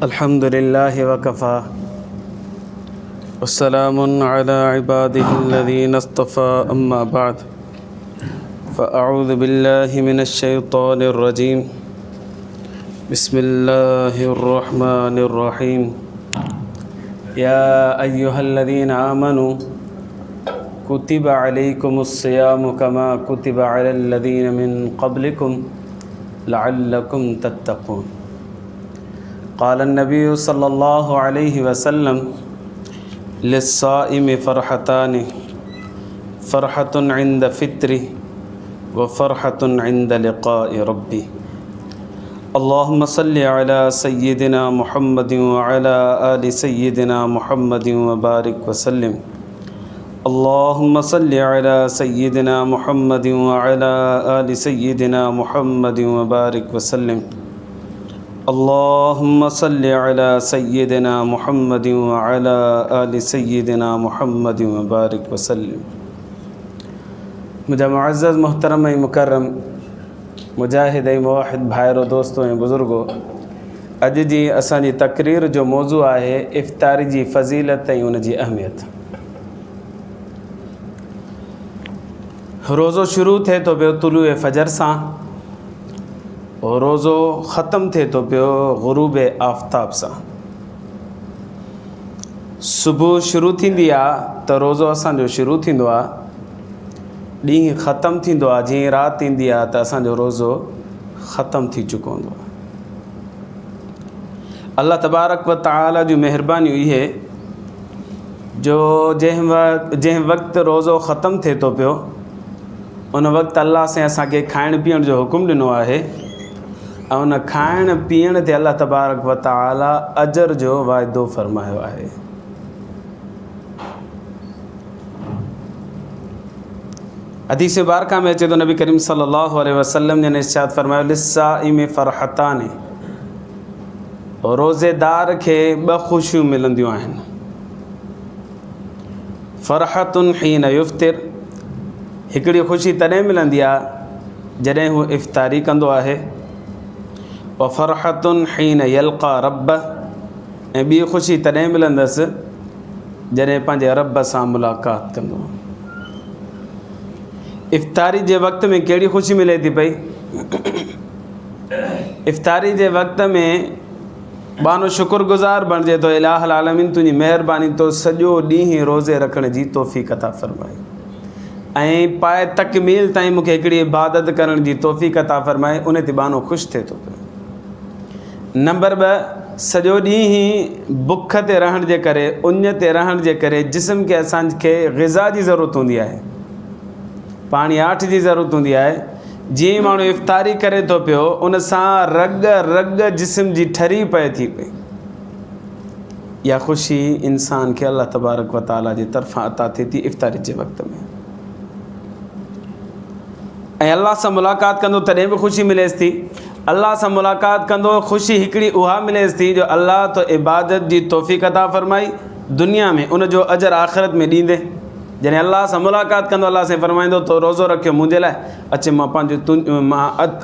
अल्हम्दुलिल्लाहि वकफ़ा वस्सलामुन अला इबादिहिल्लज़ीना इस्तफ़ा अम्मा बाद फ़अऊज़ु बिल्लाहि मिनश्शैतानिर्रजीम बिस्मिल्लाहिर्रहमानिर्रहीम या अय्युहल्लज़ीना आमनू कुतिबा अलैकुमुस्सियामु कमा कुतिबा अलल्लज़ीना मिन क़ब्लिकुम लअल्लकुम तत्तक़ून। क़ाल नबी सल्लल्लाहु अलैहि वसल्लम लिस्साइमि फ़रहतानि फ़रहतुन इंद फ़ित्री व फ़रहतुन इंद लिक़ाइ रब्बी। अल्लाहुम्मा सल्लि अला सय्यिदिना मुहम्मदिन व अला आलि सय्यिदिना मुहम्मदिन व बारिक व सल्लिम। अल्लाहुम्मा सल्लि अला सय्यिदिना मुहम्मदिन व अला आलि सय्यिदिना मुहम्मदिन व बारिक व सल्लिम। अल्लाहुम्मा सल्लि अला सय्यिदिना मुहम्मदिन व अला आलि सय्यिदिना मुहम्मदिन व बारिक व सल्लिम। मुझा मुअज़्ज़ज़ मुहतरम ऐं मुकर्रम मुजाहिद ऐं मुवाहिद भाइरो दोस्तों ऐं बुज़ुर्गो, अॼु जी असांजी तक़रीर जो मौज़ू आहे इफ़्तारी जी फ़ज़ीलत ऐं उन जी अहमियत। रोज़ो शुरू थिए थो पियो तुलूए फ़जर सां और रोज़ो ख़त्म थिए थो पियो ग़ुरूब आफ़ताब सां। सुबुह शुरू थींदी आहे त रोज़ो असांजो शुरू थींदो आहे, ॾींहुं ख़त्म थींदो आहे, जीअं राति ईंदी आहे त असांजो रोज़ो ख़त्म थी चुको हूंदो आहे। अल्लाह तबारक व तआला जूं महिरबानियूं इहे जो जंहिं वक़्तु रोज़ो ख़त्म थिए थो पियो उन वक़्तु अल्लाह से असांखे खाइण पीअण जो हुकुम ॾिनो आहे ऐं उन खाइण पीअण ते अल्लाह तबारक व तआला अजर जो वाइदो फ़रमायो आहे। हदीस मुबारका में अचे थो, नबी करीम सल्लल्लाहु अलैहि वसल्लम ने इरशाद फ़रमायो लिस्साइमि फ़रहतानि, रोज़ेदार खे ॿ ख़ुशियूं मिलंदियूं आहिनि। फ़रहतुन हीन युफ़्तिर, हिकिड़ी ख़ुशी तॾहिं मिलंदी आहे जॾहिं हू इफ़्तारी कंदो आहे। व फ़रहतुन हीन यल्क़ा रब्ब, ऐं ॿी ख़ुशी तॾहिं मिलंदसि जॾहिं पंहिंजे रब सां मुलाक़ात कंदो। इफ़्तारी जे वक़्त में कहिड़ी ख़ुशी मिले थी पई? इफ़्तारी जे वक़्त में बानो शुक्रगुज़ार बणिजे थो, इलाहुल आलमीन तुंहिंजी महिरबानी तो सॼो ॾींहुं रोज़े रखण जी तौफ़ीक़ अता फ़रमाए ऐं पाए तकमील ताईं मूंखे हिकिड़ी इबादत करण जी तौफ़ीक़ अता फ़रमाए, उन ते बानो ख़ुशि थिए थो पियो। नंबर 2, सॼो ॾींहुं बुख ते रहण जे करे, उञ ते रहण जे करे जिस्म खे असांखे ग़िज़ा जी ज़रूरत हूंदी आहे, पाणी आठ जी ज़रूरत हूंदी आहे। जीअं माण्हू इफ़्तारी करे थो पियो उन सां रग रग जिस्म जी ठरी पए थी पई। इहा ख़ुशी इंसान खे अल्लाह तबारक व तआला जी तरफ़ां अता थिए थी इफ़्तारी जे वक़्त में। ऐं अल्लाह सां मुलाक़ात कंदो तॾहिं बि ख़ुशी मिलेसि थी। अल्लाह सां मुलाक़ात कंदो ख़ुशी हिकिड़ी उहा मिलेसि थी जो अल्लाह तो इबादत जी तौफ़ीक़ अता फ़रमाई दुनिया में, उन जो अजर आख़िरत में ॾींदे। जॾहिं अल्लाह सां मुलाक़ात कंदो अल्लाह सां फ़रमाईंदो तो रोज़ो रखियो मुंहिंजे लाइ, अचे मां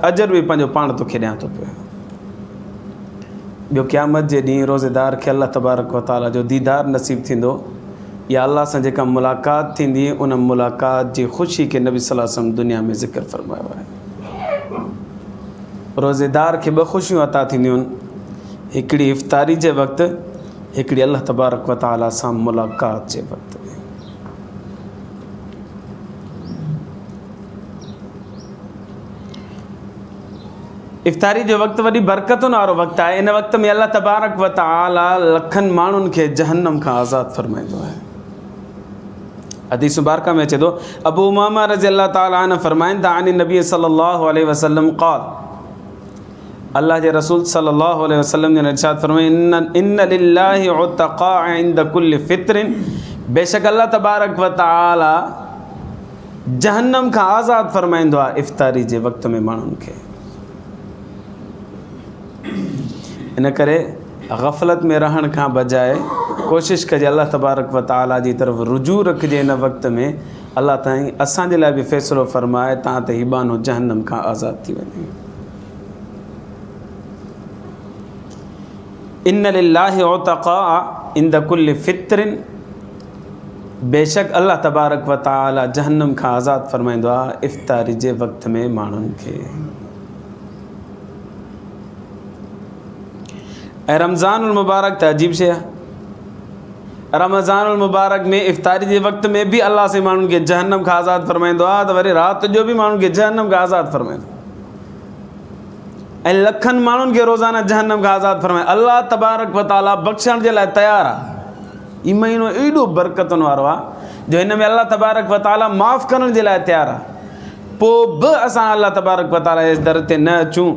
अजर बि पंहिंजो पाण तोखे ॾियां थो पियो। ॿियो क़यामत जे ॾींहुं रोज़ेदार खे अल्लाह तबारक व तआला जो दीदार नसीब थींदो, या अल्लाह सां जेका मुलाक़ात थींदी उन मुलाक़ात जी ख़ुशी खे नबी सल्लल्लाहु अलैहि वसल्लम दुनिया में ज़िक्र फ़रमायो आहे। रोज़ेदार खे ॿ ख़ुशियूं अता थींदियूं आहिनि, हिकिड़ी इफ़्तारी जे वक़्तु, हिकिड़ी अल्लाह तबारक व तआला सां मुलाक़ात जे वक़्तु। इफ़्तारी जो वक़्तु वॾी बरकतुनि वारो वक़्तु आहे। इन वक़्त में अल्लाह तबारक व तआला लखनि माण्हुनि खे जहन्नम खां आज़ादु फ़रमाईंदो आहे। हदीस मुबारका में अचे थो, अबू उमामा रज़ियल्लाहु तआला अन्हु फ़रमाइनि था अन नबी सल्लल्लाहु अलैहि वसल्लम क़ाल, अल्लाह जे रसूल सल्लल्लाहु अलैहि वसल्लम ने इरशाद फ़रमायो इन्न लिल्लाहि उतक़ा इंद कुल्लि फ़ित्रिन, बेशक अल्लाह तबारक व तआला जहन्नम खां आज़ादु फ़रमाईंदो आहे इफ़्तारी जे वक़्त में माण्हुनि खे। इन करे गफ़लत में रहण खां बजाए कोशिशि कजे अल्लाह तबारक व तआला जी तरफ़ रुजू रखिजे। इन वक़्त में अल्लाह ताईं असांजे लाइ बि फ़ैसिलो फ़रमाए तव्हां ते हीबानो जहन्नम खां आज़ादु थी वञे। इन्न लिल्लाहि उतक़ा इंद कुल्लि फ़ित्रिन, बेशक अल्लाह तबारक व तआला जहन्नम खां आज़ाद फरमाईंदो आहे इफ़्तारी जे वक़्त में माण्हुनि खे। ऐं रमज़ानुल मुबारक त अजीब शइ आहे। रमज़ानुल मुबारक में इफ़्तारी जे वक़्त में भी अल्लाह से माण्हुनि खे जहन्नम खां आज़ाद फरमाईंदो आहे, त वरी राति जो बि माण्हुनि खे जहन्नम खां आज़ाद फरमाईंदो। ऐं लखनि माण्हुनि खे रोज़ाना जहन्नम खां आज़ाद फरमाए। अल्लाह तबारक व तआला बख़्शण जे लाइ तयारु आहे। ई महीनो एॾो बरकतुनि वारो आहे जो हिन में अल्लाह तबारक व तआला माफ़ करण जे लाइ तयारु आहे। पोइ बि असां अल्लाह तबारक व तआला जे दर ते न अचूं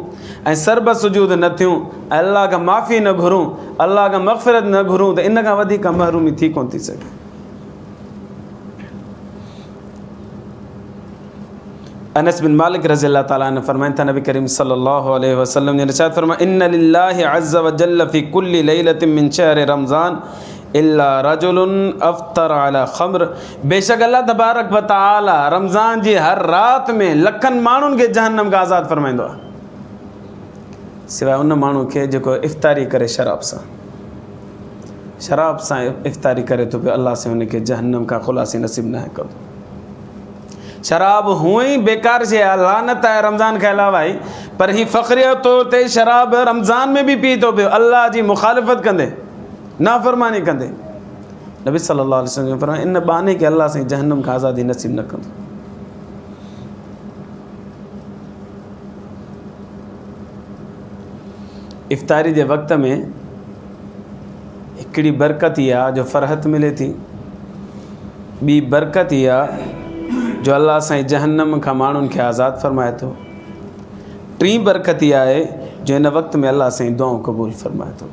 ऐं सरबत सुजूद न थियूं ऐं अल्लाह खां माफ़ी न घुरूं, अल्लाह खां मग़फ़िरत न घुरूं, त इन खां वधीक महरूमी थी कोन थी सघे। अनस बिन मालिक रज़ी अल्लाह ताला अन्हु फरमाइनि था, नबी करीम सल्लल्लाहु अलैहि वसल्लम ने इरशाद फरमाया, इन्ना लिल्लाहि अज़्ज़ व जल्ल फ़ी कुल्लि लैलतिन मिन शहरि रमज़ान इल्ला रजुलुन अफ़्तर अला ख़म्र, बेशक अल्लाह तबारक व तआला रमज़ान जी हर रात में लखनि माण्हुनि खे जहन्नम खां आज़ाद फरमाईंदो आहे, सिवाय उन माण्हू खे जेको इफ़्तारी करे शराब सां इफ़्तारी करे थो पियो, अल्लाह से हुनखे जहन्नम खां ख़ुलासी नसीब न आहे कंदो। शराब हुअं ई बेकार शइ आहे, लानत आहे रमज़ान के अलावा ई, पर ही फ़ख़्रियत तौर ते शराब रमज़ान में भी पी थो पियो, अल्लाह जी मुखालिफ़त कंदे, नाफ़रमानी कंदे। नबी सल्लल्लाहु अलैहि वसल्लम फरमाया, इन बहाने के अल्लाह से जहन्नम खां आज़ादी नसीब न कंदो। इफ़्तारी जे वक़्त में हिकिड़ी बरकत ई आहे जो फ़रहत मिले थी, ॿी बरकत ई आहे जो अल्लाह साईं जहन्नम खां माण्हुनि खे आज़ादु फ़रमाए थो, टी बरकत ई आहे जो हिन वक़्त में अल्लाह साईं दुआऊं क़बूल फ़रमाए थो।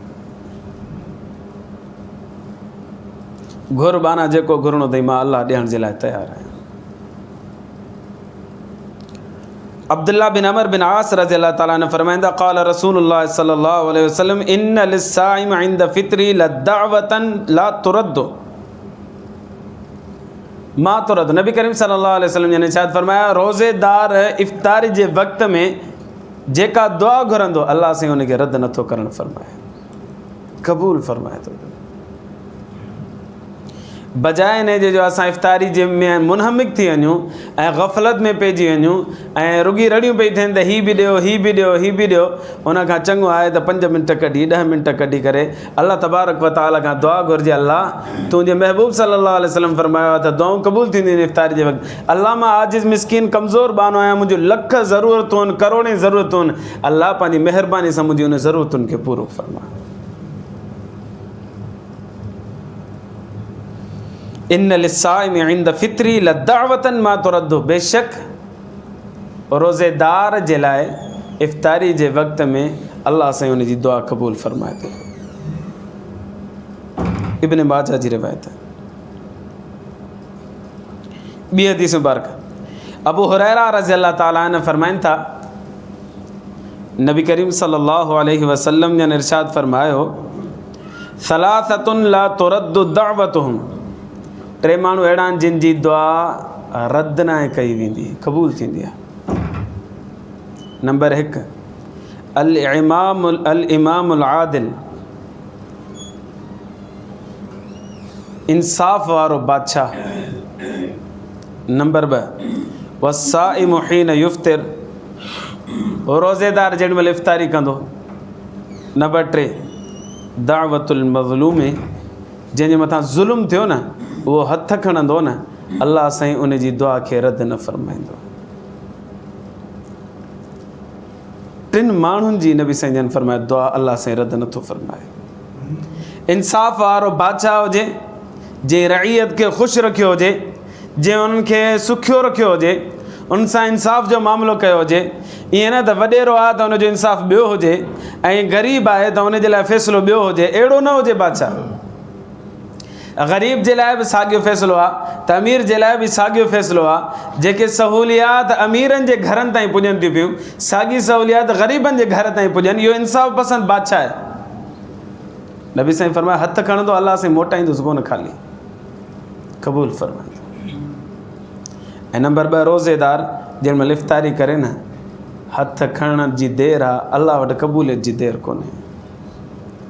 घुरबाना जेको घुरणो अथई मां अल्लाह ॾियण जे लाइ तयारु आहियां। अब्दुल्ला बिन अमर बिन आस रज़ी अल्लाह ताला अन्हु फरमाईंदा, क़ाल रसूलुल्लाह सल्लल्लाहु अलैहि वसल्लम, इन्न लिस्साइम इंद फ़ित्री लदअवतन ला तुरद्दु मा तुरद्दु। नबी करीम सल्लल्लाहु अलैहि वसल्लम ने इरशाद फरमाया, रोज़ेदार इफ़्तारी जे वक़्त में जेका दुआ घुरंदो अल्लाह से हुनखे रद्द नथो करणु फरमाए, क़बूल फरमाए थो। बजाए इन जे जो असां इफ़्तारी जे में मुनहमिक थी वञूं ऐं ग़फ़लत में पइजी वञूं ऐं रुॻी रड़ियूं पई थियनि त हीअ बि ॾियो, हीअ बि ॾियो, हीअ बि ॾियो, उनखां चङो आहे त 5 मिंट कढी 10 मिंट कढी करे अल्लाह तबारक व तआला खां दुआ घुरिजे, अल्लाह तुंहिंजे महबूब सल्लल्लाहु अलैहि वसल्लम फरमायो आहे त दुआऊं क़बूल थींदियूं आहिनि इफ़्तारी जे वक़्तु। अल्लाह मां आजिज़ मिस्कीन कमज़ोर बानो आहियां, मुंहिंजूं लख ज़रूरतूं आहिनि, करोड़े ज़रूरतूं आहिनि, अल्लाह पंहिंजी महिरबानी सां मुंहिंजी उन ज़रूरतुनि खे पूरो फरमाए। इन्न लिस्साइमि इंद फ़ित्री लदअवतन मा तुरद्दु, बेशक रोज़ेदार जे लाइ इफ़्तारी जे वक़्त में अल्लाह से उनजी दुआ क़बूल फरमाए थो। इब्न माजा जी रिवायत है। ॿी हदीस मुबारक, अबू हुरैरा रज़ी अल्लाह ताला अन्हु फरमाइनि था, नबी करीम सल्लल्लाहु अलैहि वसल्लम ने इरशाद फरमायो, सलासतुन ला तुरद्दु दअवतुहुम, 3 माण्हू अहिड़ा आहिनि जिन जी दुआ रद्द न कई वेंदी, क़बूल थींदी आहे। नंबर 1 अल इमामुल आदिल, इंसाफ़ वारो बादशाह। नंबर 2 वस्साइमु हीन युफ़्तिर, रोज़ेदार जेॾी महिल इफ़्तारी कंदो। नंबर 3 दावतुल मज़लूम, जंहिंजे मथां ज़ुल्म थियो न उहो हथ खणंदो न, अल्लाह साईं उन जी दुआ खे रद्द न फरमाईंदो। 3 माण्हुनि जी नबी साईं जन फरमाए दुआ अल्लाह साईं रद्द नथो फरमाए। इंसाफ़ वारो बादशाह हुजे, जे रईयत खे ख़ुशि रखियो हुजे, जे उन्हनि खे सुखियो रखियो हुजे, उन सां इंसाफ़ जो मामिलो कयो हुजे। ईअं न त वॾेरो आहे त उनजो इंसाफ़ ॿियो हुजे ऐं ग़रीब आहे त उनजे लाइ फ़ैसिलो ॿियो हुजे, अहिड़ो न हुजे बादशाह। ग़रीब जे लाइ बि साॻियो फ़ैसिलो आहे त अमीर जे लाइ बि साॻियो फ़ैसिलो आहे। जेके सहूलियात अमीरनि जे घरनि ताईं पुॼनि थियूं पियूं, साॻी सहूलियात ग़रीबनि जे घर ताईं पुॼनि, इहो इंसाफ़ पसंदि बादशाह आहे। नबी साईं फरमाया, हथ खणंदो अल्लाह साईं मोटाईंदुसि कोन, ख़ाली क़बूल फरमाईंदो। ऐं नंबर 2 रोज़ेदार जंहिं महिल इफ़्तारी करे न, हथ खणण जी देरि आहे, अल्लाह वटि क़बूलियत जी देरि कोन्हे।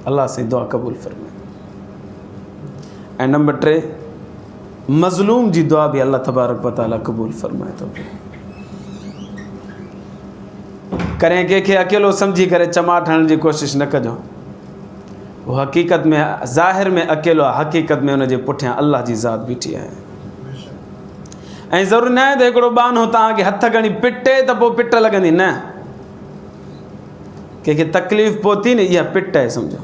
अल्लाह से दुआ क़बूल फरमाए। ऐं नंबर 3 मज़लूम जी दुआ भी अल्लाह तबारक व तआला क़बूल फरमाए थो। करें कंहिंखे अकेलो सम्झी करे चमाट हणण जी कोशिश न कजो। वो हक़ीक़त में ज़ाहिर में अकेलो आहे, हक़ीक़त में हुनजे पुठियां अल्लाह जी ज़ात बीठी आहे। ऐं ज़रूरी न आहे त हिकिड़ो बानो तव्हांखे हथ खणी पिटे त पोइ पिट लॻंदी, न। कंहिंखे तकलीफ़ पहुती न, इहा पिट आहे सम्झो।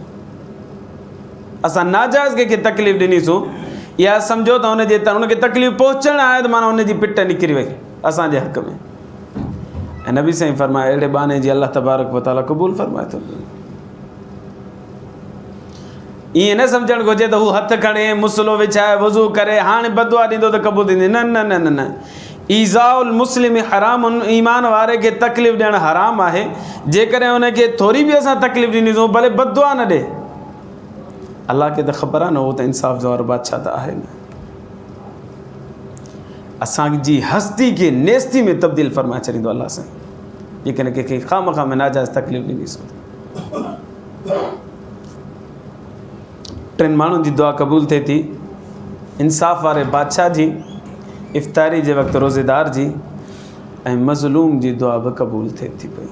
असां नाजाइज़ कंहिंखे तकलीफ़ ॾिनीसूं, इहा सम्झो त हुनखे तकलीफ़ पहुचणु आहे त माना हुनजी पिट निकिरी वई असांजे हक़ में। ऐं नबी साईं फरमाए अहिड़े बाने जी अल्लाह तबारक व तआला क़बूल फरमाए थो। ईअं न सम्झणु घुरिजे त हू हथ खणे मुसलो विछाए वज़ू करे हाणे बदुआ ॾींदो त क़बूल थींदी। न न न न न ईज़ाउल मुस्लिम हराम, ईमान वारे खे तकलीफ़ ॾियणु हराम आहे। जेकॾहिं हुनखे थोरी बि असां तकलीफ़ ॾींदीसूं, भले बदुआ न ॾे, अल्लाह खे त ख़बर आहे न, उहो त इंसाफ़ जो वारो बादशाह त आहे न। असांजी हस्ती खे नेस्ती में तब्दील फरमाए छॾींदो अल्लाह साईं, जेकॾहिं कंहिंखे खामखा में नाजाइज़ तकलीफ़ ॾींदीसूं। 3 माण्हुनि जी दुआ क़बूल थिए थी, इंसाफ़ वारे बादशाह जी, इफ़्तारी जे वक़्तु रोज़ेदार जी, ऐं मज़लूम जी दुआ बि क़बूल थिए थी पई।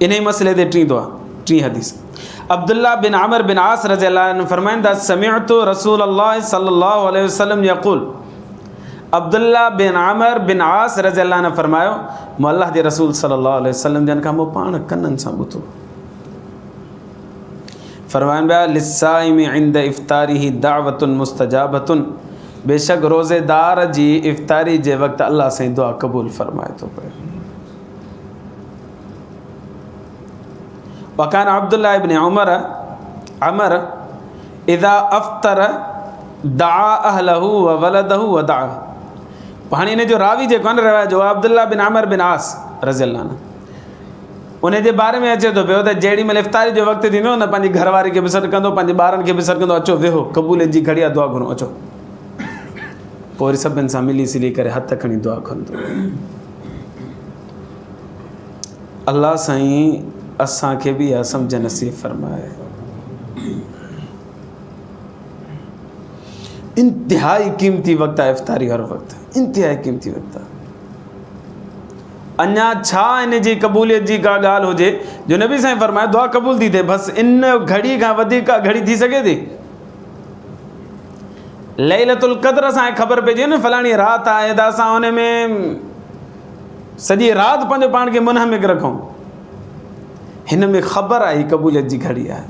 इन ई मसइले ते 3 दुआ 3 हदीस। अब्दुल्ला बिन आमिर बिन आस रज़ियल्लाहु अन्हु फरमाइंदा समिअतु रसूलल्लाह सल्लल्लाहु अलैहि वसल्लम यक़ूल। अब्दुल्ला बिन आमिर बिन आस रज़ियल्लाहु अन्हु फरमायो, मूं अल्लाह जे रसूल सल्लल्लाहु अलैहि वसल्लम जन खां मूं पाण कननि सां ॿुधो। फरमाइनि पिया लिस्साइम इंद इफ़्तारिही दावतुन मुस्तजाबतुन, बेशक रोज़ेदार जी इफ़्तारी जे वक़्तु अल्लाह साईं दुआ क़बूल फरमाए थो पियो। वकान अब्दुल्ला इब्न अमर इज़ा अफ़्तर दआ अहलहू व वलदहू व दआ। हाणे इन जो रावी जेको आहे न रवायत जो अब्दुल्ला बिन आमिर बिन आस रज़ियल्लाहु अन्हु, उन जे बारे में अचे थो पियो त जेॾी महिल इफ़्तारी जो वक़्तु थींदो न, पंहिंजी घरवारी खे बि सॾु कंदो, पंहिंजे ॿारनि खे बि सॾु कंदो, अचो वेहो क़बूलियत जी घड़ी आहे, दुआ घुरो अचो। पोइ वरी सभिनि सां मिली सिली करे हथ खणी दुआ कंदो। अल्लाह साईं असांखे बि इहा सम्झ नसीब फरमाए। इंतिहाई क़ीमती वक़्तु आहे इफ़्तारी, हर वक़्तु इंतिहाई क़ीमती वक़्तु आहे। अञा छा इन जी क़बूलियत जी का ॻाल्हि हुजे जो नबी साईं फरमाए दुआ क़बूल थी थिए, बसि इन घड़ी खां वधीक घड़ी थी सघे थी? लैलतुल क़द्र असांखे ख़बर पइजे न, फलाणी राति आहे त असां हुन में सॼी राति पंहिंजो पाण खे मुनहमिक रखूं। हिन में ख़बर आहे ही क़बूलियत जी घड़ी आहे।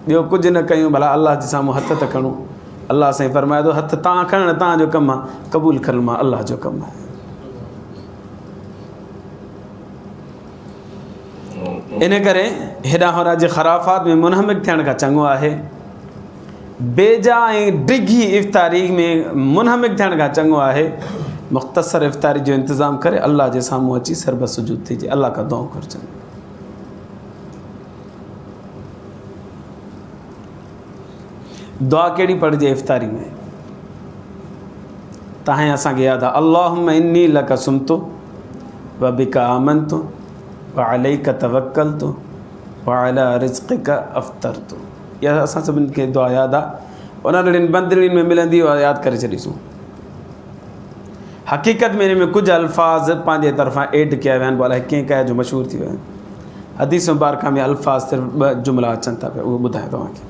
ॿियो कुझु न कयूं, भला अल्लाह जे साम्हूं हथ त खणूं। अल्लाह साईं फरमाए थो हथ तव्हां खणणु तव्हांजो कमु आहे, क़बूल करणु मां अल्लाह जो कमु आहे। इन करे हेॾा होॾा जे ख़राफ़ात में मुनहमिक थियण खां चङो आहे, बेजा ऐं डिघी इफ़्तारी में मुनहमिक थियण खां चङो आहे मुख़्तसर इफ़्तारी जो इंतज़ाम करे अल्लाह जे साम्हूं अची सरब सुजूद थिजे, अल्लाह का दुआ घुरिजनि। दुआ कहिड़ी पढ़िजे इफ़्तारी में? तव्हां असांखे यादि आहे, अल्लाहुम्मा इन्नी लका सुम्तु व बिका आमनतु व अलैका तवक्कलतु व अला रिज़्क़िका अफ़्तरतु। इहा असां सभिनी खे दुआ यादि आहे, उन्हनि बंदड़ियुनि में मिलंदी उहा यादि करे छॾीसूं। हक़ीक़त में इन में कुझु अल्फाज़ पंहिंजे तरफ़ां एड कया विया आहिनि, भला कंहिं कंहिं जो मशहूरु थी विया आहिनि। हदीस मुबारका में अल्फाज़ सिर्फ़ु 2 जुमला अचनि था पिया, उहो ॿुधाए तव्हांखे।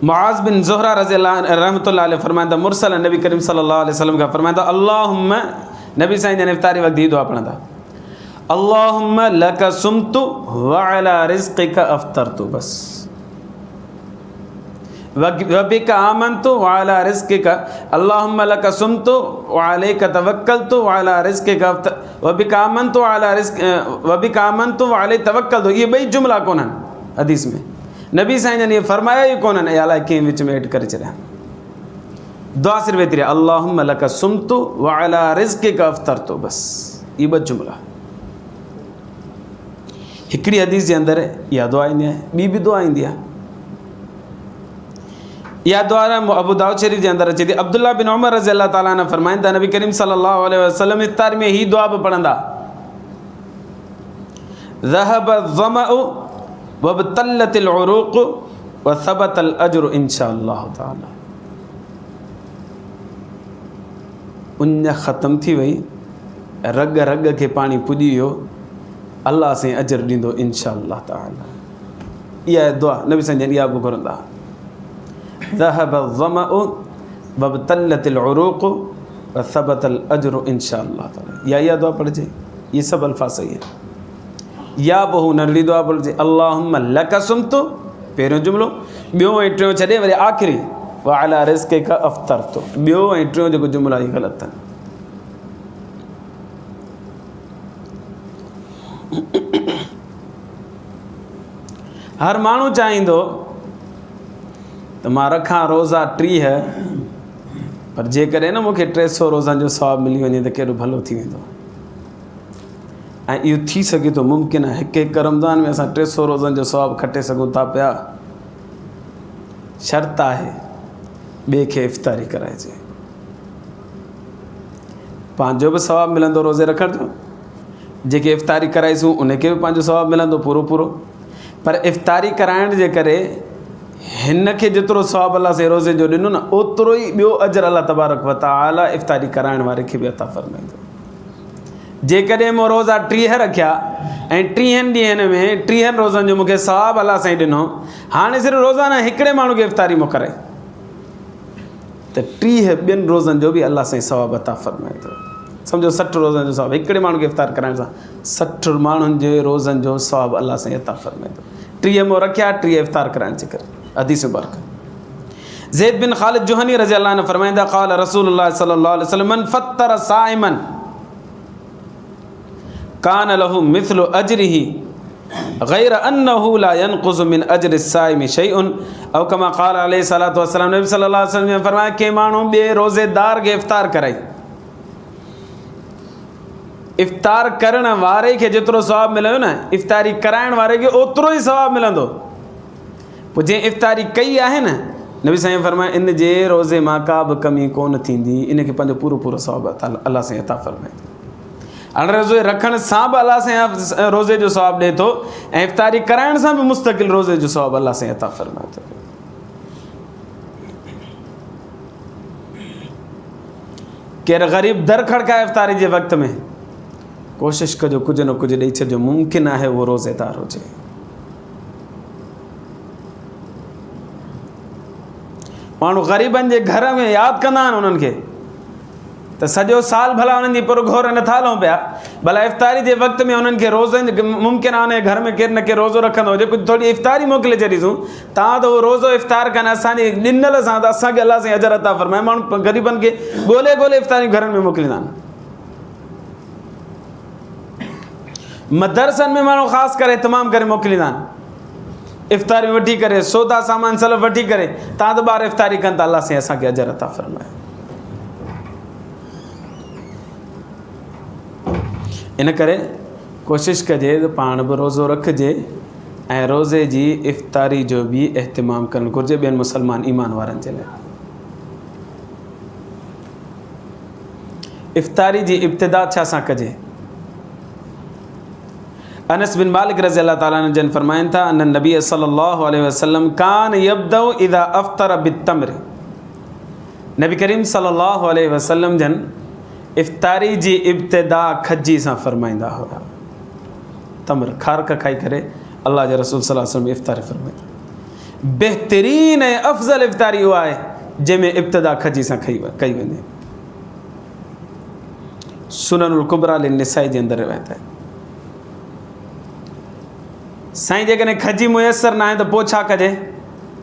मुआज़ बिन ज़ुहरा रज़ियल्लाहु अन्हु रहमतुल्लाह अलैहि फरमाईंदा, मुरसल नबी करीम सल्लल्लाहु अलैहि वसल्लम का फरमाईंदा, अल्लाहुम्मा, नबी साईं जन इफ़्तारी वक़्तु ही दुआ पढ़ंदा, अल्लाहुम्मा लका सुम्तु व अला रिज़्क़िका अफ़्तरतु, बस व बिका आमनतु व अला रिज़्क़िका, अल्लाहुम्मा लका सुम्तु व अलैका तवक्कलतु व अला रिज़्क़िका व बिका आमनतु व अला व बिका आमनतु व अलैका तवक्कलतु। ये 2 जुमला कोन्हनि हदीस में, नबी साईं जन ये फरमाया ई कोन्हनि, ऐं अलाए कंहिं विच में एड करे छॾिया। दुआ सिर्फ़ु एतिरी आहे, अल्लाहुम्मा लका सुम्तु व अला रिज़्क़िका अफ़्तरतु, बस ये 2 जुमला। हिकिड़ी हदीस जे अंदरि इहा दुआ ईंदी आहे, ॿी बि दुआ ईंदी आहे। इहा दुआ अबू दाऊद शरीफ़ जे अंदरि अचे थी। अब्दुल्ला बिन उमर रज़ियल्लाहु ताला अन्हु फरमाइनि था, नबी करीम सल्लल्लाहु अलैहि वसल्लम इफ़्तार में ही दुआ बि पढ़ंदा, ज़हब ज़मअ वबतल्लतिल उरूक़ व सबतल अज्र इंशाअल्लाह ताला। उञ ख़त्म थी वई, रग रग खे पाणी पुॼी वियो, अल्लाह से अजर ॾींदो इंशाअल्लाह ताला। इहा दुआ नबी संजन इहा बि घुरंदा। ज़हब ज़मअ वबतल्लतिल उरूक़ व सबतल अज्र इंशाअल्लाह ताला। या दुआ पढ़िजे, ये सब अल्फाज सही है। या बहु नंढड़ी दुआ पढ़िजे, अल्लाहुम्मा लक सुम्तु पहिरियों जुमिलो, ॿियों ऐं टियों छॾे वरी आख़िरी व अला रिज़्क़िका अफ़्तरतु, ॿियों ऐं टियों जेको जुमिला ई ग़लति आहिनि। हर माण्हू चाहींदो त मां रखां रोज़ा 30, पर जेकॾहिं न मूंखे 300 रोज़नि जो सवाबु मिली वञे त केॾो भलो थी वेंदो। ऐं इहो थी सघे थो, मुमकिन आहे हिकु हिकु रमज़ान में असां 300 रोज़नि जो सवाबु खटे सघूं था पिया। शर्त आहे ॿिए खे इफ़्तारी कराइजे, पंहिंजो बि सवाबु मिलंदो रोज़े रखण जो, जेके इफ़्तारी कराईसूं उनखे बि पंहिंजो सवाबु मिलंदो पूरो पूरो। पर इफ़्तारी कराइण जे करे हिन खे जेतिरो सवाबु अलाह से रोज़े जो ॾिनो न, ओतिरो ई ॿियो अजर अलाह तबारक व तआला इफ़्तारी कराइण वारे खे बि अता फ़रमाईंदो। जेकॾहिं मूं रोज़ा 30 रखिया ऐं 30 ॾींहंनि में 30 रोज़नि जो मूंखे सवाबु अलाह साईं ॾिनो, हाणे सिर्फ़ु रोज़ाना हिकिड़े माण्हू खे इफ़्तारी मूं कराई त 30 ॿियनि रोज़नि जो बि अलाह साईं सवाबु अता फ़रमाईंदो। सम्झो 60 रोज़नि जो सवाबु हिकिड़े माण्हू खे इफ़्तार कराइण सां 60 माण्हुनि जे रोज़नि जो सवाबु अलाह साईं अता फ़रमाईंदो। 30 मूं रखिया, 30 इफ़्तार कराइण जे करे। हदीस मुबारक ज़ैद बिन ख़ालिद जुहनी रज़ी अल्लाह अन्हु फरमाईंदा, क़ाल रसूलुल्लाह सल्लल्लाहु अलैहि वसल्लम, मन फ़त्तर साइमन कान लहू मिस्लु अजरिही गैर अन्नहु ला यनक़ुज़ु मिन अजरि साइमि शैउन औ कमा क़ाल अलैहि सलातु वस्सलाम। नबी सल्लल्लाहु अलैहि वसल्लम ने फरमाया कि माण्हू ॿिए रोज़ेदार खे इफ़्तार कराई, इफ़्तार करण वारे खे जेतिरो सवाबु मिलंदो न, इफ़्तारी कराइण वारे खे ओतिरो ई सवाबु मिलंदो। पोइ जंहिं इफ़्तारी कई आहे न, नबी साईं फरमाया इन जे रोज़े मां का बि कमी कोन थींदी, इन खे पंहिंजो पूरो पूरो सवाबु अलाह साईं अता फ़रमाईंदो। हाणे रोज़े रखण सां बि अलाह साईं रोज़े जो सवाबु ॾिए थो ऐं इफ़्तारी कराइण सां बि मुस्तक़िल रोज़े जो सवाबु अलाह साईं अता फ़रमाए थो। केरु ग़रीब दर खड़काए इफ़्तारी जे वक़्त में, कोशिशि कजो कुझु न कुझु ॾेई छॾिजो, मुमकिन आहे उहो रोज़ेदार हुजे। माण्हू ग़रीबनि जे घर में यादि कंदा आहिनि उन्हनि खे त सॼो साल भला उन्हनि जी पुरघोर नथा हलूं पिया, भला इफ़्तारी जे वक़्त में उन्हनि खे रोज़नि मुमकिन आहे घर में केरु न केरु रोज़ो रखंदो हुजे, कुझु थोरी इफ़्तारी मोकिले छॾीसूं, तव्हां त उहो रोज़ो इफ़्तार कनि असांजे ॾिनल सां त असांखे अलाह साईं अजर अता फ़रमाए। माण्हू ग़रीबनि खे ॻोल्हे ॻोल्हे इफ़्तारियूं घरनि में मोकिलींदा आहिनि। मदरसनि में माण्हू ख़ासि करे तमामु करे मोकिलींदा आहिनि, इफ़्तारियूं वठी करे सौदा सामान सलफ वठी करे, तव्हां त ॿार इफ़्तारी कनि था, अलाह साईं असांखे अजर अता फ़रमाए। इन करे कोशिशि कजे त पाण बि रोज़ो रखिजे ऐं रोज़े जी इफ़्तारी जो बि एहतमाम करणु घुरिजे ॿियनि मुसलमान ईमान वारनि जे लाइ। इफ़्तारी जी इब्तिदा छा सां कजे? अनस बिन मालिक रज़ी अल्लाह ताला अन्हु जन फरमाइनि था, अन नबी सल्लल्लाहु अलैहि वसल्लम कान यब्दउ इज़ा अफ़्तर बित्तम्र। नबी करीम सल्लल्लाहु अलैहि वसल्लम जन इफ़्तारी जी इब्तिदा खजी सां फरमाईंदा हुआ। तम्र खारक खाई करे अल्लाह जे रसूल सल्लल्लाहु अलैहि वसल्लम इफ़्तारी फरमाईंदा। बहितरीन ऐं अफ़ज़ल इफ़्तारी उहा आहे जंहिंमें इब्तिदा खजी सां कई वञे। सुननुल कुबरा लिन्निसाई जे अंदरि रिवायत आहे। साईं जेकॾहिं खजी मुयसर न आहे त पोइ छा कजे?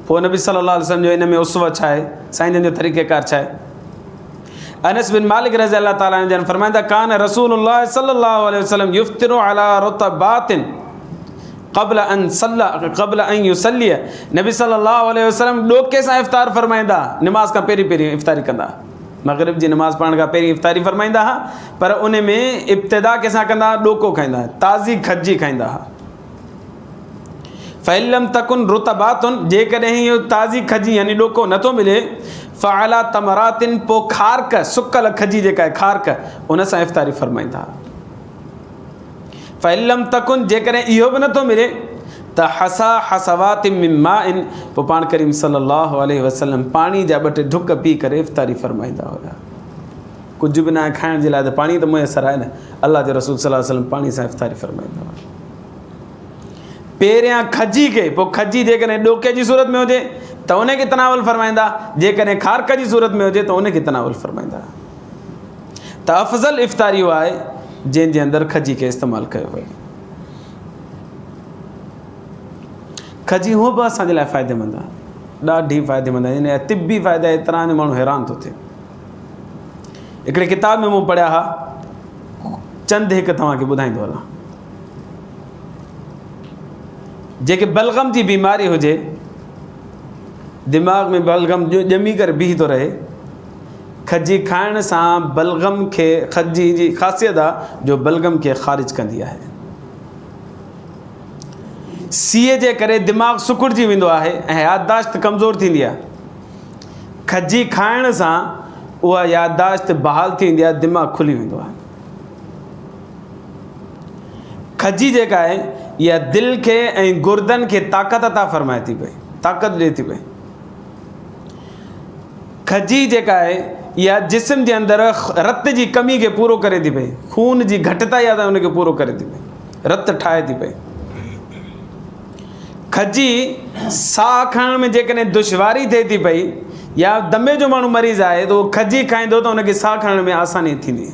पोइ नबी सल्लल्लाहु अलैहि वसल्लम जो इन में उसवा छा आहे, साईं जन जो तरीक़ेकार छा आहे? अनस बिन मालिक रज़ी अल्लाह ताला अन्हु जन फरमाईंदा, कान रसूलुल्लाह सल्लल्लाहु अलैहि वसल्लम युफ्तिरु अला रुतबातिन क़ब्ल अन युसल्लिय। नबी सल्लल्लाहु अलैहि वसल्लम ॾोके सां इफ़्तार फरमाईंदा, निमाज़ खां पहिरीं पहिरीं इफ़्तारी कंदा, मग़रिब जी नमाज़ पढ़ण खां पहिरीं इफ़्तारी फरमाईंदा हुआ, पर उन में इब्तिदा कंहिंसां कंदा, ॾोको खाईंदा, ताज़ी खजी खाईंदा हुआ। फ़इल्लम तकुन रुतबातुन, जेकॾहिं इहो ताज़ी खजी यानी ॾोको नथो मिले, फ़अला तमरातिन, पोइ खारक सुकल खजी जेका आहे खारक, उन सां इफ़्तारी फरमाईंदा। फ़इल्लम तकुन जेकॾहिं इहो बि नथो मिले त हसा हसवाति मिन माइन, पोइ पाण करीम सल्लल्लाहु अलैहि वसल्लम पाणी जा 2 टे ढुक पी करे इफ़्तारी फरमाईंदा हुआ। कुझु बि न आहे खाइण जे लाइ त पाणी त मुयसरु आहे न। अलाह जे रसूल सल्लल्लाहु अलैहि वसल्लम पाणी सां इफ़्तारी फरमाईंदा हुआ। पहिरियां खजी खे, पोइ खजी जेकॾहिं ॾोके जी सूरत में हुजे त उनखे तनावल फरमाईंदा, जेकॾहिं खारक जी सूरत में हुजे त उनखे तनावल फरमाईंदा। त अफ़ज़ल इफ़्तारी उहा आहे जंहिंजे अंदरि खजी खे इस्तेमालु कयो वञे। खजी हूअं बि असांजे लाइ फ़ाइदेमंद आहे, ॾाढी फ़ाइदेमंद आहे। इन जा तिबी फ़ाइदा एतिरा आहिनि माण्हू हैरान थो थिए। हिकिड़े किताब में मूं पढ़िया हुआ, चंद हिकु तव्हांखे ॿुधाईंदो हलां। जेके बलगम जी बीमारी हुजे, दिमाग़ में बलगम ॼमी करे बीह थो रहे, खजी खाइण सां बलगम खे, खजी जी ख़ासियत आहे जो बलगम खे ख़ारिज कंदी आहे। सीए जे करे दिमाग़ सुकुड़जी वेंदो आहे ऐं याददाश्त कमज़ोर थींदी आहे। खजी खाइण सां उहा याददाश्त बहाल थी वेंदी आहे, दिमाग़ खुली वेंदो आहे। खजी जेका आहे इहा दिलि खे ऐं गुर्दनि खे ताक़त अता फ़रमाए थी पई, ताक़त ॾिए थी पई। खजी जेका आहे इहा जिस्म जे अंदरि रत जी कमी खे पूरो करे थी पई, खून जी घटिताई आहे त उनखे पूरो करे थी पई, रत ठाहे थी पई। खजी साह खणण में जेकॾहिं दुश्वारी थिए थी पई या दमे जो माण्हू मरीज़ आहे त उहो खजी खाईंदो त उनखे साह खणण में आसानी थींदी।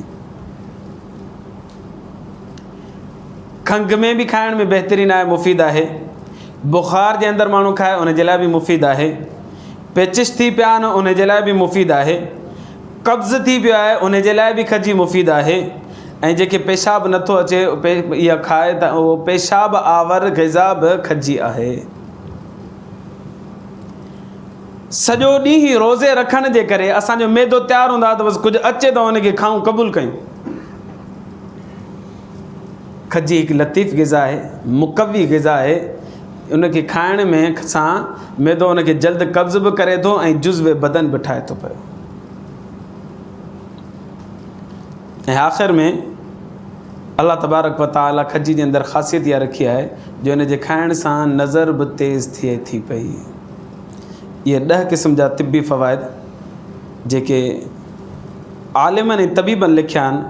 खंघि में बि खाइण में बहितरीनु आहे, मुफ़ीद आहे। बुख़ार जे अंदरि माण्हू खाए उन जे लाइ बि मुफ़ीद आहे। पेचिश थी पिया आहिनि उन जे लाइ बि मुफ़ीद आहे। कब्ज़ थी पियो आहे उन जे लाइ बि खजी मुफ़ीद आहे। ऐं जेके पेशाब नथो अचे इहा खाए त उहो पेशाब आवर ग़िज़ा बि खजी आहे। सॼो ॾींहुं रोज़े रखण जे करे असांजो मैदो तयारु हूंदो आहे त बसि कुझु अचे त उनखे खाऊं, क़बूलु कयूं। खजी हिकु लतीफ़ ग़िज़ा आहे, मुक़वी ग़िज़ा आहे। उनखे खाइण में सां मैदो उनखे जल्द कब्ज़ बि करे थो ऐं जुज़्व बदन बि ठाहे थो पियो। ऐं आख़िर में अल्लाह तबारक व तआला खजी जे अंदरि ख़ासियत इहा रखी आहे जो हिन जे खाइण सां नज़र बि तेज़ थिए थी पई। इहे 10 क़िस्म जा तिबी फ़वाइद जेके आलिमनि ऐं तबीबनि लिखिया आहिनि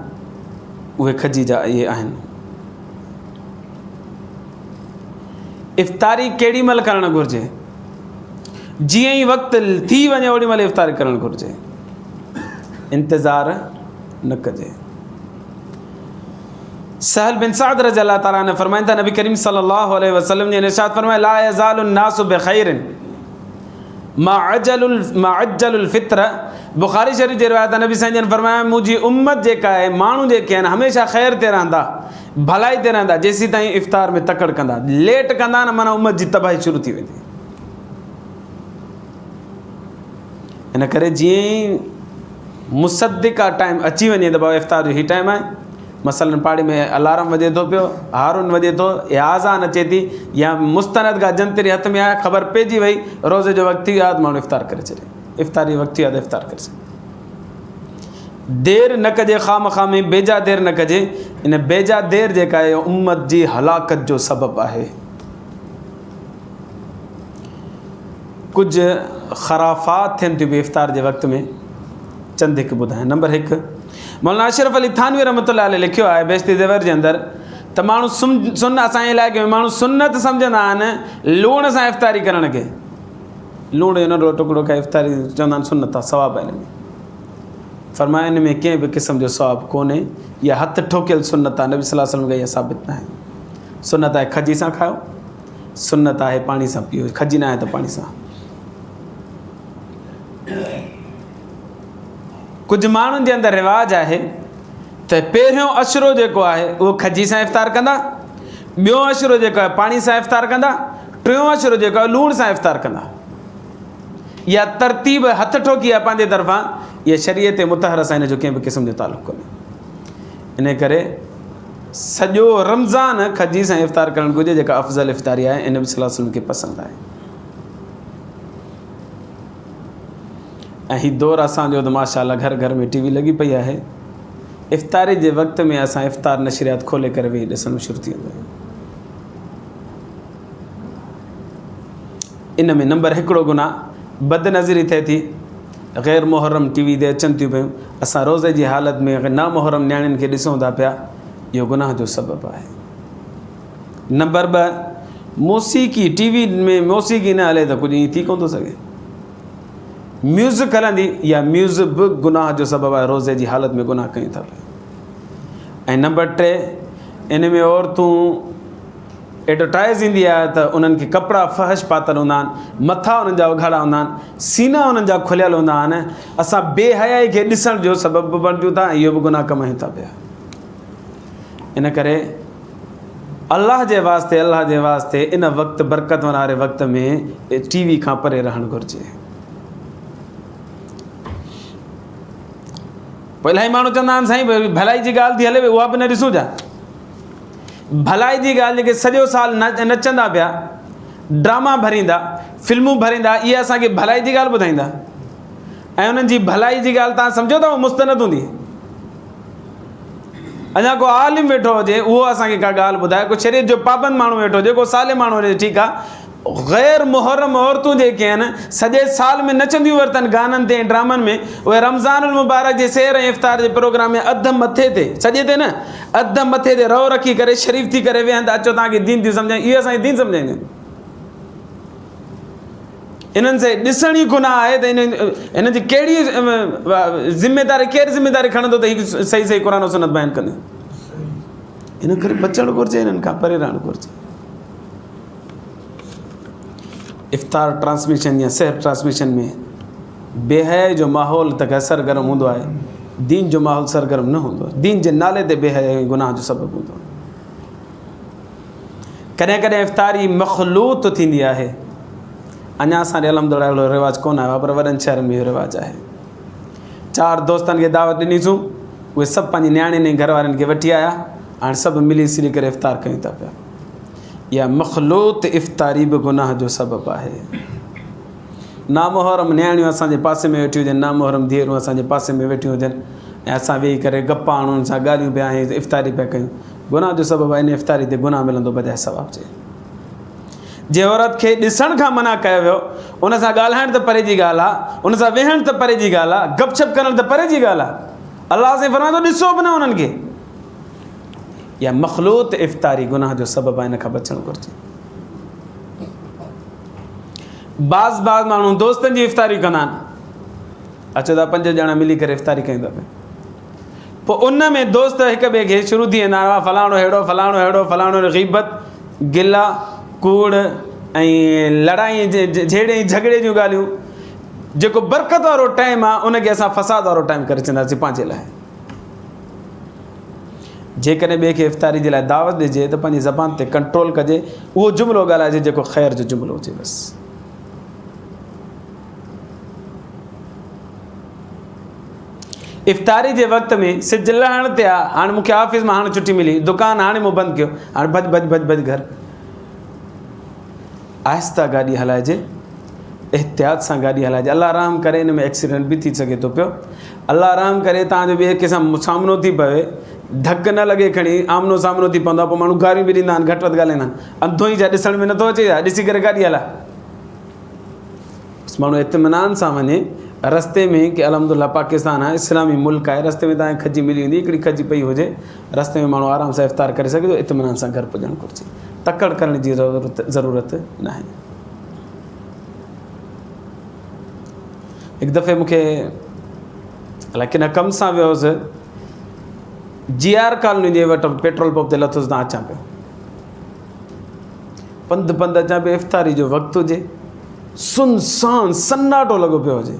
उहे खजी जा इहे आहिनि। इफ़्तारी केॾी महिल करणु घुरिजे? जीअं ई वक़्तु थी वञे ओॾी महिल इफ़्तारी करणु घुरिजे, इंतज़ारु न कजे। सहल बिन साद रज़ी अल्लाह ताला ने फरमाइनि था, नबी करीम सल्लल्लाहु अलैहि वसल्लम ने इरशाद फरमाया, ला यज़ालु नासु बिख़ैरिन मा अज्जलुल फित्र। बुखारी शरीफ़ जे रिवायत नबी साईं जन फरमाया, मुंहिंजी उम्मत जेका आहे, माण्हू जेके आहिनि हमेशह ख़ैर ते रहंदा, भलाई ते रहंदा जेसीं ताईं इफ़्तार में तकड़ कंदा। लेट कंदा न माना उम्मत जी तबाही शुरू थी वेंदी। इन करे जीअं ई मुसद्दिक़ा टाइम अची वञे त भाउ इफ़्तार जो ई टाइम आहे। मसलन पाड़ी में अलार्म वॼे थो पियो, हारून वॼे थो या आज़ान अचे थी या मुस्तनद का जंतरी हथ में आहे, ख़बर पइजी वई रोज़े जो वक़्तु थी वियो आहे त माण्हू इफ़्तार करे छॾे। इफ़्तारी वक़्तु थी वियो आहे त इफ़्तार करे छॾे। देरि न कजे, ख़ामख़ा में बेजा देरि न कजे। इन बेजा देरि जेका आहे उम्मत जी हलाकत जो सबबु आहे। कुझु ख़राफ़ात थियनि थियूं बि इफ़्तार जे वक़्त में, चंद हिकु ॿुधायां। नंबर 1, मौलाना अशरफ अली थानवी रहमतुल्लाह अलैह लिखियो आहे बेहश्ती ज़ेवर जे अंदरि त माण्हू असांजे इलाइक़े में माण्हू सुन्नत सम्झंदा आहिनि लूण सां इफ़्तारी करण खे। लूण जो नंढो टुकड़ो खाए इफ़्तारी चवंदा आहिनि सुन्नत आहे, सवाबु आहे हिन में। फरमाया इन में कंहिं बि क़िस्म जो सवाबु कोन्हे, इहा हथ ठोकियल सुन्नत आहे। नबी सल्लल्लाहु अलैहि वसल्लम खे इहा साबित न आहे। सुन्नत आहे खजी सां खाओ, सुन्नत आहे पाणी सां पीओ। खजी न आहे त पाणी सां। कुझु माण्हुनि जे अंदरि रिवाजु आहे त पहिरियों अशरो जेको आहे उहो खजी सां इफ़्तार कंदा, ॿियों अशरो जेको आहे पाणी सां इफ़्तार कंदा, टियों अशरो जेको आहे लूण सां इफ़्तार कंदा। इहा तरतीब हथ ठोकी आहे पंहिंजे तरफ़ां, इहा शरीयत मुतहर सां हिन जो कंहिं बि क़िस्म जो तालुक़ु कोन्हे। इन करे सॼो रमज़ान खजी सां इफ़्तार करणु घुरिजे, जेका अफ़ज़ल इफ़्तारी आहे इन नबी सल्लल्लाहु अलैहि वसल्लम खे पसंदि आहे। ऐं हीउ दौरु असांजो त माशाअल्लाह घर घर में टीवी लॻी पई आहे। इफ़्तारी जे वक़्त में असां इफ़्तार नशरियात खोले करे वेही ॾिसणु शुरू थी वेंदो आहे। इन में नंबर हिकिड़ो गुनाह बदनज़री थिए थी, ग़ैर मुहर्रम टीवी ते अचनि थियूं पियूं, असां रोज़े जी हालत में नामुहर्रम नियाणियुनि खे ॾिसूं था पिया, इहो गुनाह जो सबबु आहे। नंबर ॿ, मौसीक़ी टीवी में मौसीक़ी न हले त कुझु ईअं थी कोन थो सघे। म्यूज़िक हलंदी या म्यूज़िक बि गुनाह जो सबबु आहे, रोज़े जी हालत में गुनाह कयूं था पिया। ऐं नंबर टे, इन में औरतूं एडवर्टाइज़ ईंदी आहे त उन्हनि खे कपिड़ा फ़हश पातल हूंदा आहिनि, मथा उन्हनि जा उघाड़ा हूंदा आहिनि, सीना उन्हनि जा खुलियल हूंदा आहिनि, असां बेहयाई खे ॾिसण जो सबबु बणिजूं था, इहो बि गुनाह कमायूं था पिया। इन करे अल्लाह जे वास्ते इन वक़्तु बरकत वारे वक़्त में टीवी खां परे रहणु घुरिजे। पोइ इलाही माण्हू चवंदा आहिनि साईं भलाई जी ॻाल्हि थी हले, उहा बि न ॾिसूं था। भलाई जी ॻाल्हि जेके सॼो साल नचंदा पिया, ड्रामा भरींदा, फिल्मूं भरींदा, इहा असांखे भलाई जी ॻाल्हि ॿुधाईंदा। ऐं उन्हनि जी भलाई जी ॻाल्हि तव्हां सम्झो था मुस्तनद हूंदी। अञा को आलिम वेठो हुजे उहो असांखे का ॻाल्हि ॿुधाए, को शरीयत जो पाबंद माण्हू वेठो हुजे, को साले माण्हू हुजे, ठीकु आहे। ग़ैर मुहर्रम औरतूं जेके आहिनि सॼे साल में नचंदियूं वरितनि गाननि ते, ड्रामनि में, उहे रमज़ानुल मुबारक जे सैर ऐं इफ़्तार जे प्रोग्राम में अधु मथे ते, सॼे ते न, अधु मथे ते रओ रखी करे शरीफ़ थी करे वेहनि था। अचो तव्हांखे दीन थी सम्झायूं, इहे असांखे दीन सम्झाईंदियूं। इन्हनि से ॾिसण ई गुनाह आहे त हिन जी कहिड़ी ज़िमेदारी, केरु ज़िमेदारी खणंदो त हीअ सही सही क़ुरान और सुन्नत बयानु कंदियूं। इन करे बचणु घुरिजे, इन्हनि खां परे रहणु घुरिजे। इफ़्तार ट्रांसमिशन या सहर ट्रांसमिशन में बेहयाई जो माहौल त सरगर्म हूंदो आहे, दीन जो माहौल सरगर्म न हूंदो आहे। दीन जे नाले ते बेहयाई गुनाह जो सबबु हूंदो आहे। कॾहिं कॾहिं इफ़्तारी मख़लूत थींदी आहे। अञा असांजे अल्हम्दुलिल्लाह अहिड़ो रिवाजु कोन आयो आहे, पर वॾनि शहरनि में इहो रिवाजु आहे। 4 दोस्तनि खे दावत ॾिनीसूं, उहे सभु पंहिंजी नियाणियुनि ऐं घर वारनि खे वठी आया, हाणे सभु मिली सिली करे इफ़्तार कयूं था पिया। या मख़लूत इफ़्तारी बि गुनाह जो सबबु आहे। नामुहर्रम नियाणियूं असांजे पासे में वेठियूं हुजनि, नामुहर्रम धीअरूं असांजे पासे में वेठियूं हुजनि, ऐं असां वेही करे गप्पा आणूं, उन्हनि सां ॻाल्हियूं पिया ऐं इफ़्तारी पिया कयूं, गुनाह जो सबबु आहे। इन इफ़्तारी ते गुनाह मिलंदो बजाए सवाब जे। जे औरत खे ॾिसण खां मना कयो वियो, उन सां ॻाल्हाइण त परे जी ॻाल्हि आहे, उन सां वेहण त परे जी ॻाल्हि आहे, गपशप करण त परे जी ॻाल्हि आहे। अलाह साईं फरमाईंदो ॾिसो बि न उन्हनि खे। या मख़लूत इफ़्तारी गुनाह जो सबबु आहे, इन खां बचणु घुरिजे। बाज़ माण्हू दोस्तनि जी इफ़्तारी कंदा आहिनि, अचो था 5 ॼणा मिली करे इफ़्तारी कयूं था पिया। पोइ उन में दोस्त हिक ॿिए खे शुरू थी वेंदा आहिनि, फलाणो अहिड़ो, फलाणो अहिड़ो, फलाणो ग़ीबत, गिला, कूड़ ऐं लड़ाई झेड़े झगड़े जूं ॻाल्हियूं। जेको बरकत वारो टाइम आहे उनखे असां फ़साद वारो टाइम करे छॾींदासीं पंहिंजे लाइ। जेकॾहिं ॿिए खे इफ़्तारी जे लाइ दावत ॾिजे त पंहिंजी ज़बान ते कंट्रोल कजे, उहो जुमिलो ॻाल्हाइजे जेको ख़ैर जो जुमिलो हुजे बसि। इफ़्तारी जे वक़्त में सिज लहण ते आहे। हाणे मूंखे ऑफिस मां हाणे छुटी मिली, दुकानु हाणे मूं बंदि कयो, हाणे भॼ घर। आहिस्ता गाॾी हलाइजे, एहतियात सां गाॾी हलाइजे। अल्लाह रहम करे, इन में एक्सीडेंट बि थी सघे थो पियो। अल्लाह रहम करे तव्हांजो ॿिए कंहिंसां सामनो थी पवे, धक न लॻे, खणी आमनो सामनो थी पवंदो आहे, पोइ माण्हू गारियूं बि ॾींदा आहिनि, घटि वधि ॻाल्हाईंदा आहिनि। अंधो ई छा ॾिसण में नथो अचे, छा ॾिसी करे गाॾी हलाए। माण्हू इत्मिनान सां वञे रस्ते में, कि अल्हम्दुलिल्लाह पाकिस्तान आहे, इस्लामी मुल्क आहे, रस्ते में तव्हांखे खजी मिली वेंदी, हिकिड़ी खजी पई हुजे, रस्ते में माण्हू आराम सां इफ़्तार करे सघे थो। इत्मिनान सां घर पुॼणु घुरिजे, तकड़ करण जी ज़रूरत न आहे। हिकु दफ़े मूंखे अलाए किन कम सां वियो हुउसि, GR कॉलोनी जे वटि पेट्रोल पंप ते लथुसि, त अचां पियो पंधु अचां पियो। इफ़्तारी जो वक़्तु हुजे, सुनसान सन्नाटो लॻो पियो हुजे,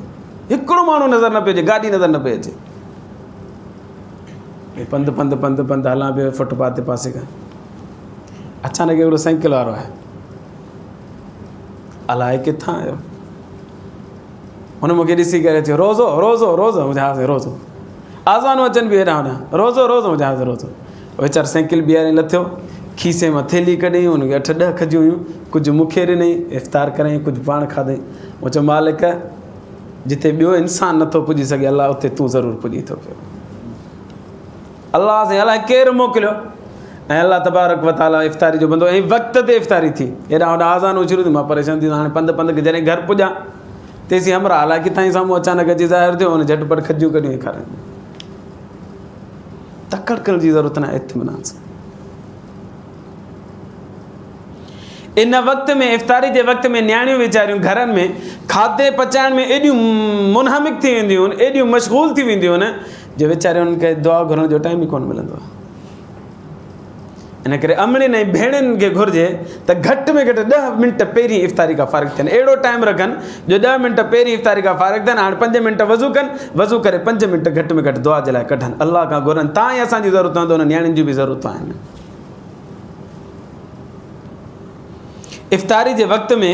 हिकिड़ो माण्हू नज़र न पियो अचे, गाॾी नज़र न पई अचे। पंधु हलां पियो फुटपाथ ते पासे खां। अचानक हिकिड़ो साइकिल वारो आहे, अलाए किथां आयो। हुन मूंखे ॾिसी करे चयो, रोज़ो मुंहिंजे रोज़ो आज़ानूं अचनि बि हेॾां होॾां, रोज़ो मुंहिंजे रोज़ो। वीचार साइकिल बीहारे लथियो, खीसे मां थैली कढई, हुनखे 8-10 खजियूं हुयूं, कुझु मूंखे ॾिनई, इफ़्तार कराई, कुझु पाण खाधई। मूं चयो मालिक, जिते ॿियो इंसानु नथो पुॼी सघे, अलाह उते तूं ज़रूरु पुॼी थो पियो। अल्लाह से अलाए केरु मोकिलियो ऐं अल्लाह तबारक व तआला इफ़्तारी जो बंदो ऐं वक़्त ते इफ़्तारी थी हेॾा होॾा आज़ानूं शुरू थी मां परेशान थी हाणे पंधु पंधु जॾहिं घर पुॼां तेसीं हमरा हालांकि किथां साम्हूं अचानक अची ज़ाहिर थियो हुन झटिपट खजियूं कढियूं खारायूं तकड़ करण जी ज़रूरत न आहे इत्मिनान सां इन वक़्त में इफ़्तारी जे वक़्त में न्याणियूं वीचारियूं घरनि में खाधे पचाइण में एॾियूं मुनहमिक थी वेंदियूं आहिनि एॾियूं मशगूल थी वेंदियूं आहिनि जो वीचारियूं उन्हनि खे दुआ घुरण जो टाइम ई कोन मिलंदो आहे इन करे अमड़ियुनि ऐं भेणुनि खे घुरिजे त घटि में घटि 10 मिंट पहिरीं इफ़्तारी खां फ़ारिग़ थियनि अहिड़ो टाइम रखनि जो 10 मिंट पहिरीं इफ़्तारी खां फ़ारिग़ थियनि हाणे 5 मिंट वज़ू कनि वज़ू करे 5 मिंट घटि में घटि दुआ जे लाइ कढनि अल्लाह खां घुरनि तव्हां ई असांजी ज़रूरत आहे त हुन न्याणियुनि जी बि ज़रूरत आहिनि इफ़्तारी जे वक़्त में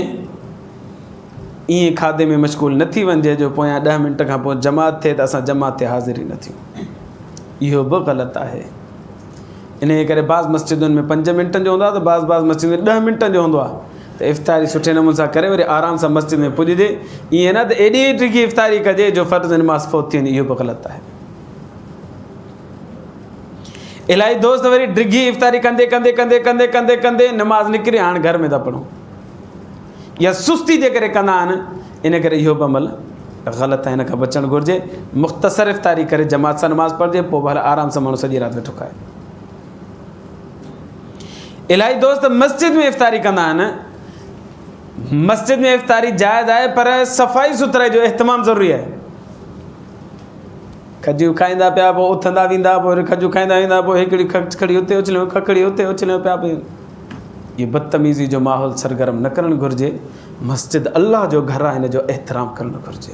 ईअं खाधे में मशगूल न थी वञिजे जो पोयां 10 मिंट खां पोइ जमात थिए त असां जमात ते हाज़िरी न थियूं इहो बि ग़लति आहे इन करे बाज़ मस्जिदुनि में 5 मिंटनि जो हूंदो आहे त बाज़ मस्जिद में 10 मिंटनि जो हूंदो आहे त इफ़्तारी सुठे नमूने सां करे वरी आराम सां मस्जिद में पुॼिजे ईअं न त एॾी टिकी इफ़्तारी कजे जो फ़र्ज़ नमाज़ फ़ौत थी वञे इहो बि ग़लति आहे इलाही दोस्त वरी डिघी इफ़्तारी कंदे कंदे कंदे कंदे कंदे कंदे नमाज़ निकिरी हाणे घर में था पढ़ूं या सुस्ती जे करे कंदा आहिनि इन करे इहो बि अमल ग़लति आहे हिन खां बचणु घुरिजे मुख़्तसर इफ़्तारी करे जमात सां नमाज़ पढ़िजे पोइ भले आराम सां माण्हू सॼी राति वेठो खाए इलाही दोस्त मस्जिद में इफ़्तारी कंदा आहिनि मस्जिद में इफ़्तारी जाइज़ आहे पर सफ़ाई सुथराई जो इहतमाम ज़रूरी आहे खजियूं खाईंदा पिया पोइ उथंदा वेंदा पोइ खजियूं खाईंदा वेंदा पोइ हिकिड़ी खड़ी हुते उछलियो खखड़ी हुते उछलियो पिया पई ये बदतमीज़ी जो माहौल सरगर्म न करणु घुरिजे मस्जिद अल्लाह जो घर आहे हिन जो एहतराम करणु घुरिजे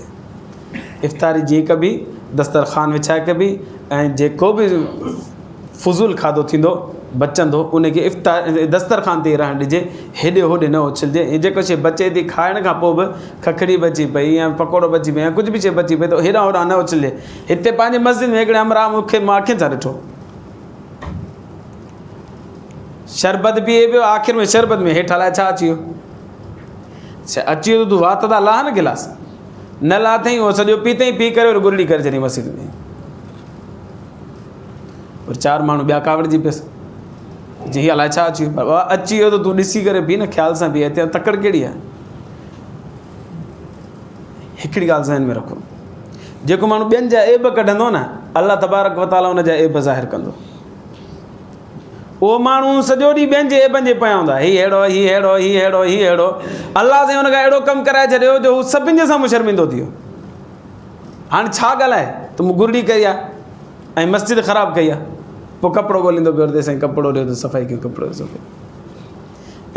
इफ़्तारी जीअं कबी दस्तरखान विछाए कबी ऐं जेको बि फुज़ूल खाधो थींदो बचंदो उनखे इफ़्तार दस्तरखान ते रहणु ॾिजे हेॾे होॾे न उछलिजे ऐं जेको शइ बचे थी खाइण खां पोइ बि खखड़ी बची पई या पकोड़ो बची पई या कुझु बि शइ बची पई त हेॾा होॾा न उछलिजे हिते पंहिंजे मस्जिद में हिकिड़े हमरा मूंखे मां अखियुनि सां ॾिठो शरबत पीए पियो आख़िर में शरबत में हेठि हलाए छा अची वियो अची वियो तूं वात था लाह न गिलास न लाथई उहो सॼो पीतई पी करे वरी गुरड़ी करे छॾी मस्जिद में वरी 4 माण्हू ॿिया कावड़िजी पियसि जी अलाए छा अची वियो बाबा अची वियो त तूं ॾिसी करे पी न ख़्याल सां पी हिते तकड़ कहिड़ी आहे हिकिड़ी ॻाल्हि ज़हन में रखो जेको माण्हू ॿियनि जा ऐब कढंदो न अल्लाह तबारक व तआला हुन जा ऐब ज़ाहिर कंदो उहो माण्हू सॼो ॾींहुं ॿियनि जे ऐबनि जे पिया हूंदा हीउ अहिड़ो हीउ अहिड़ो हीउ अहिड़ो हीउ अहिड़ो अल्लाह साईं हुन खां अहिड़ो कमु कराए छॾियो जो हू सभिनि जे साम्हूं शर्मिंदो थी वियो हाणे छा ॻाल्हाए त मूं गुरड़ी कई आहे ऐं मस्जिद ख़राबु कई आहे पोइ कपिड़ो ॻोल्हींदो पियो तेसिताईं कपिड़ो ॾियो त सफ़ाई कयो कपिड़ो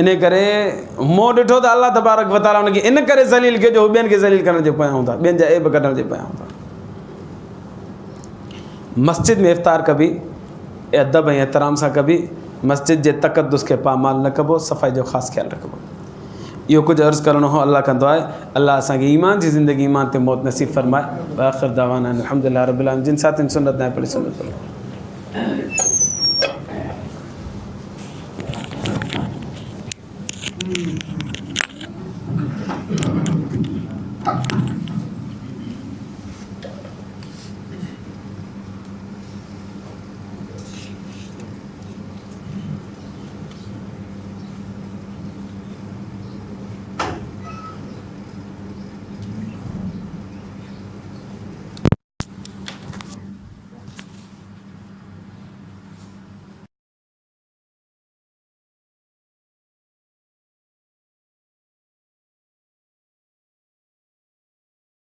इन करे मूं ॾिठो त अल्लाह तबारक व तआला हुनखे इन करे ज़लील कयो जो हू ॿियनि खे ज़लील करण जे पिया हूंदा ॿियनि जा ऐब कढण जे पिया हूंदा मस्जिद में इफ़्तार कबी अदब ऐं एहतराम सां कबी मस्जिद जे तक़दुस खे पामाल न कबो सफ़ाई जो ख़ासि ख़्यालु रखिबो इहो कुझु अर्ज़ु करणो हो अल्लाह कंदो आहे अल्लाह असांखे ईमान जी ज़िंदगी ईमान ते मौत नसीब फ़रमाए आख़िर दावाना अल्हम्दुलिल्लाह रब्बिल आलमीन जिन साथियुनि सुन्नत न पढ़ी सुन्नत पढ़ो